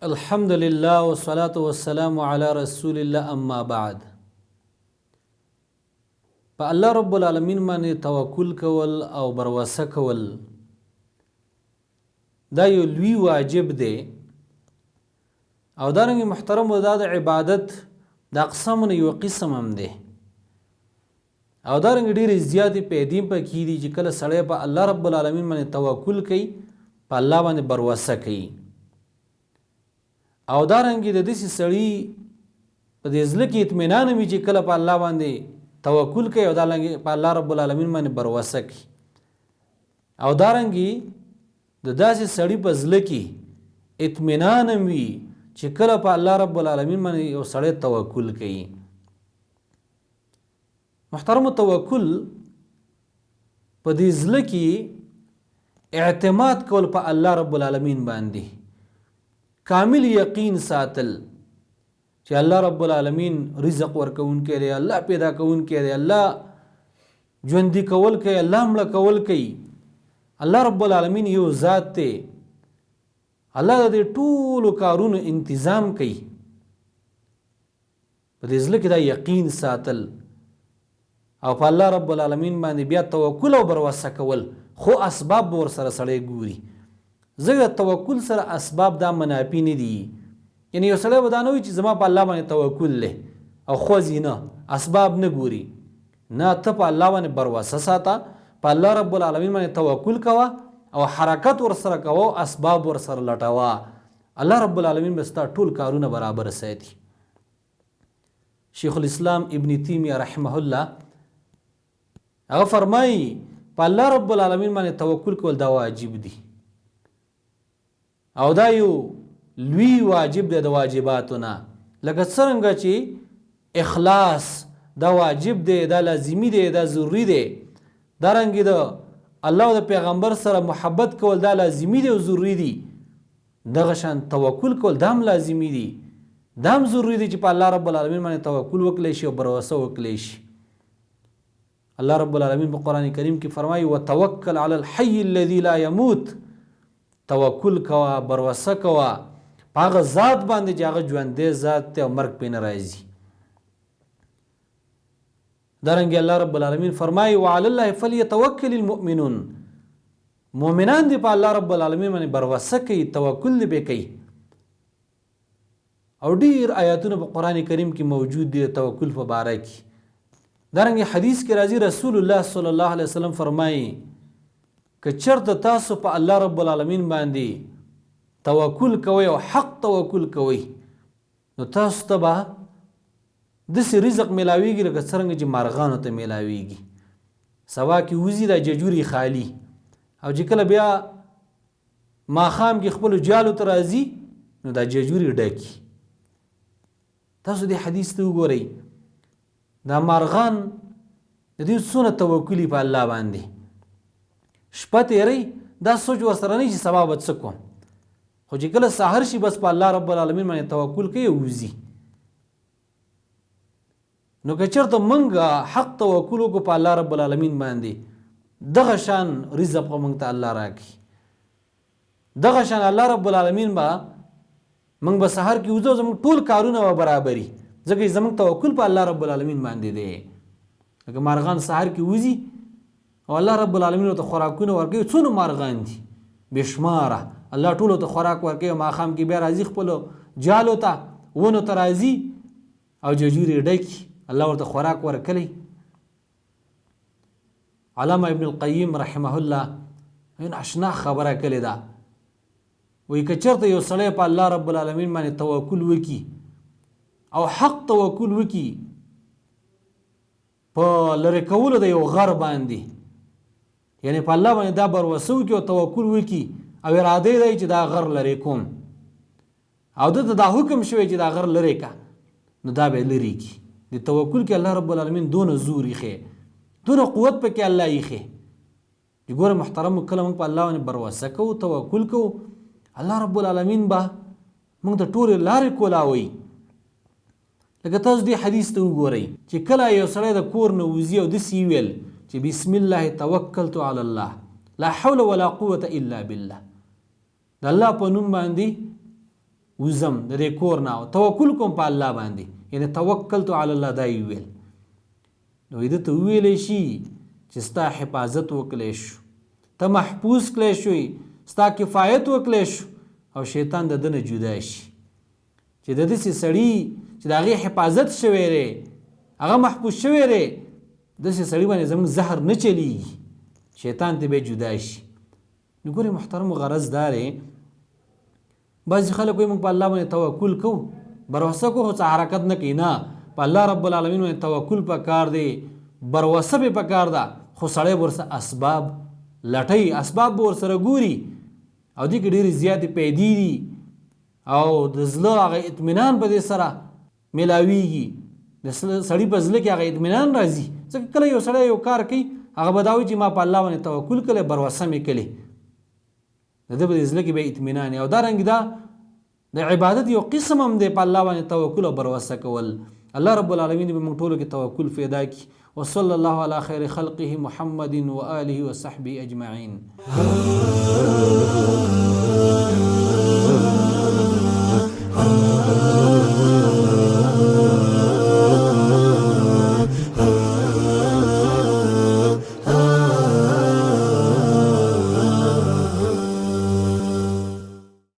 الحمد لله والصلاة والسلام على رسول الله اما بعد. په الله رب العالمین باندې توکل کول او بروسه کول دا یو لوی واجب دی او دارنګ محترم دا د عبادت د اقسامو یو قسم هم دی او دارنګ ډېرې زیاتې پیدې پکې دي چې کله سړی په الله رب العالمین باندې توکل کوي په الله باندې بروسه کوي او دارنګ د دې سړی په دې ځل کې اطمینان وي چې کله په الله باندې توکل کوي او دارنګ په الله رب العالمین باندې بروسه کوي او دارنګ د داسې سړی په ځل کې اطمینان وي چې کله په الله رب العالمین باندې یو سړی توکل کوي. محترم توکل په دې ځل کې اعتماد کول په الله رب العالمین باندې کامل یقین ساتل چې الله رب العالمین رزق ورکوونکی دی، الله پیدا کوونکی دی، الله ژوندي کول کوي، الله مړه کول کوي. الله رب العالمین یو ذات دی، الله د ټولو کارونو انتظام کوي. په دې ځل کې دا یقین ساتل او په الله رب العالمین باندې بیا توکل او بروسه کول، خو اسباب ور سره سړی ګوري. زه توکل سره اسباب دا منافی نه دي، یعنی یو سړی به دا نه وي چې زما په الله باندې توکل دی او خوځي نه اسباب نه ګوري، نه ته په الله باندې بروسه ساته، په الله رب العالمین باندې توکل کوه او حرکت ور سره کوه، اسباب ور سره لټوه، الله رب العالمین به ستا ټول کارونه برابر ساتي. شیخ الاسلام ابن تیمیه رحمه الله هغه فرمایي په الله رب العالمین باندې توکل کول دا واجب دی او دا یو لوی واجب دی د واجباتو نه، لکه څرنګه چې اخلاص دا واجب دی، دا لازمی دی، دا ضروری دی. دارنګه د الله او د پیغمبر سره محبت کول دا لازمی دی او ضروری دی. دغه شان توکل کول دا هم لازمی دی، دا هم ضروری دی چې په الله رب العالمین باندې توکل وکړي شي او بروسه وکړي شي. الله رب العالمین په قرآن کریم کې فرمایي وتوکل علی الحی الذی لا یموت، توکل کوه، بروسه کوه په هغه ذات باندې چې هغه ژوندی ذات دی او مرګ پې نه راځي. دارنګې الله رب العالمین فرمایي وعلی الله فلیتوکل المؤمنون، مؤمنان دې په الله رب العالمین باندې بروسه کوي، توکل دې به کوي. او ډېر آیاتونه په قرآن کریم کې موجود دي د توکل په باره کې. دارنګې حدیث کې راځي رسول الله صلی الله علیه وسلم فرمایي که چېرته تاسو په الله رب العالمین باندې توکل کوئ او حق توکل کوئ نو تاسو ته به داسې رزق میلاویږي لکه څرنګه چې مارغانو ته میلاویږي. سبا کې وځي دا ججوري خالي او چې کله بیا ماښام کې خپلو جالو ته راځي نو دا ججوري ډکي. تاسو دې حدیث ته وګورئ، دا مارغان د دې څونه توکلي په الله باندې، شپه تیری دا سوچ ورسره نه چې سبا به څه کوم، خو چې کله سحر شي بس په الله رب العالمین باندې توکل کوي وځي. نو که چېرته موږ حق توکل وکړو په الله رب العالمین باندې دغه شان رزق به موږ ته الله راکړي، دغه شان الله رب العالمین به موږ به سحر کې وځو، زموږ ټول کارونه به برابري، ځکه زموږ توکل په الله رب العالمین باندې دی. لکه مارغان سحر کې وځي او الله رب العالمین ته خوراکونه ورکوي، څونه مارغان دي بې شماره، الله ټولو ته خوراک ورکوي. ماښام کې بیا راځي خپلو جالو ته ونو ته راځي او ججوري ډکي، الله ورته خوراک ورکلی. علامه ابن القیم رحمه الله اشنا خبره کړې ده، وایي که چېرته یو سړی په الله رب العالمین باندې توکل وکړي او حق توکل وکړي په لرې کولو د یو غر باندې، یعنی په الله باندې دا بروسه وکړي او توکل وکړي او اراده دی چې دا غر لرې کوم او دته دا حکم شوی چې دا غر لرې کا، نو دا به لرې کړي. د توکل کې الله رب العالمین دونه زور ایښی، دونه قوت پکې الله ایښی. ګوره محترم کله موږ په الله باندې بروسه کوو، توکل کوو، الله رب العالمین به موږ ته ټولې لارې کولاوي. لکه تاسو دې حدیث ته وګورئ چې کله یو سړی د کور نه وځي او داسې ویل چې بسم الله توکلت علی الله لا حول ولا قوة الا بالله، د الله په نوم باندې وزم د دې کور نه او توکل کوم په الله باندې، یعنی توکلت علی الله دا یې ویل. نو ده ته وویلی شي چې ستا حفاظت وکړی شو، ته محفوظ کړی شوې، ستا کفایت وکړی شو او شیطان د ده نه جدا شي. چې د داسې سړي چې د هغې حفاظت شوی دی، هغه محفوظ شوی دی، داسې سړي باندې زموږ زهر نه چلیږي، شیطان ته به جدا شي. نو ګورې محترمو، غرض دا دی بعضې خلک وایي موږ په الله باندې توکل کوو، بروسه کوو خو څه حرکت نه کوي. نه، په الله رب العالمین باندې توکل پکار دی، بروسه به پکار ده، خو سړی به ورسره اسباب لټوي، اسباب به ورسره ګوري او دې کې ډېرې زیاتې پیدې دي او د زړه هغه اطمینان په دې سره میلاویږي، د سړي په زړه کې هغه اطمینان راځي. ځکه کله یو سړی یو کار کوي، هغه به دا وایي چې ما په الله باندې توکل کړی، بروسه مې کړې، د ده په زړه کې به اطمینان. او دارنګې دا د عبادت یو قسم هم دی، په الله باندې توکل او بروسه کول. الله رب العالمین به موږ ټولو کې توکل پیدا کړي. وصلی الله علی خیر خلقه محمد و آله و صحبه اجمعین.